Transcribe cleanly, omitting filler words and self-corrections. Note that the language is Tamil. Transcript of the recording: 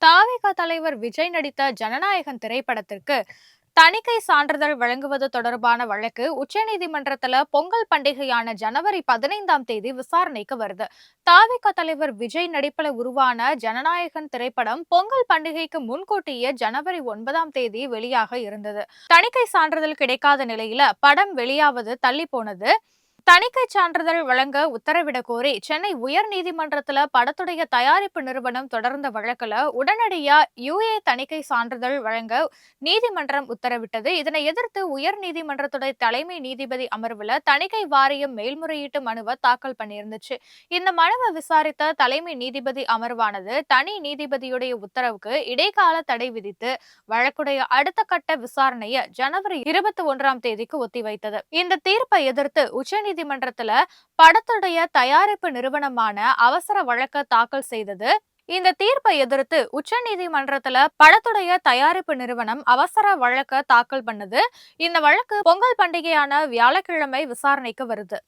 தாவேகா தலைவர் விஜய் நடித்த ஜனநாயகன் திரைப்படத்திற்கு தணிக்கை சான்றிதழ் வழங்குவது தொடர்பான வழக்கு உச்சநீதிமன்றத்துல பொங்கல் பண்டிகையான ஜனவரி 15ஆம் தேதி விசாரணைக்கு வருது. தாவேகா தலைவர் விஜய் நடிப்புல உருவான ஜனநாயகன் திரைப்படம் பொங்கல் பண்டிகைக்கு முன்கூட்டியே ஜனவரி 9ஆம் தேதி வெளியாக இருந்தது. தணிக்கை சான்றிதழ் கிடைக்காத நிலையில படம் வெளியாவது தள்ளி போனது. தணிக்கை சான்றிதழ் வழங்க உத்தரவிடக் கோரி சென்னை உயர் நீதிமன்றத்துல படத்துடைய தயாரிப்பு நிறுவனம் தொடர்ந்த வழக்குல உடனடியா யுஏ தணிக்கை சான்றிதழ் வழங்க நீதிமன்றம் உத்தரவிட்டது. இதனை எதிர்த்து உயர் நீதிமன்றத்துடைய தலைமை நீதிபதி அமர்வுல தணிக்கை வாரியம் மேல்முறையீட்டு மனுவை தாக்கல் பண்ணியிருந்துச்சு. இந்த மனுவை விசாரித்த தலைமை நீதிபதி அமர்வானது தனி நீதிபதியுடைய உத்தரவுக்கு இடைக்கால தடை விதித்து வழக்குடைய அடுத்த கட்ட விசாரணையை ஜனவரி 21ஆம் தேதிக்கு ஒத்திவைத்தது. இந்த தீர்ப்பை எதிர்த்து உச்சநீதிமன்றத்துல படத்துடைய தயாரிப்பு நிறுவனமான அவசர வழக்க தாக்கல் செய்தது. இந்த தீர்ப்பை எதிர்த்து உச்சநீதிமன்றத்துல படத்துடைய தயாரிப்பு நிறுவனம் அவசர வழக்க தாக்கல் பண்ணுது. இந்த வழக்கு பொங்கல் பண்டிகையான வியாழக்கிழமை விசாரணைக்கு வருது.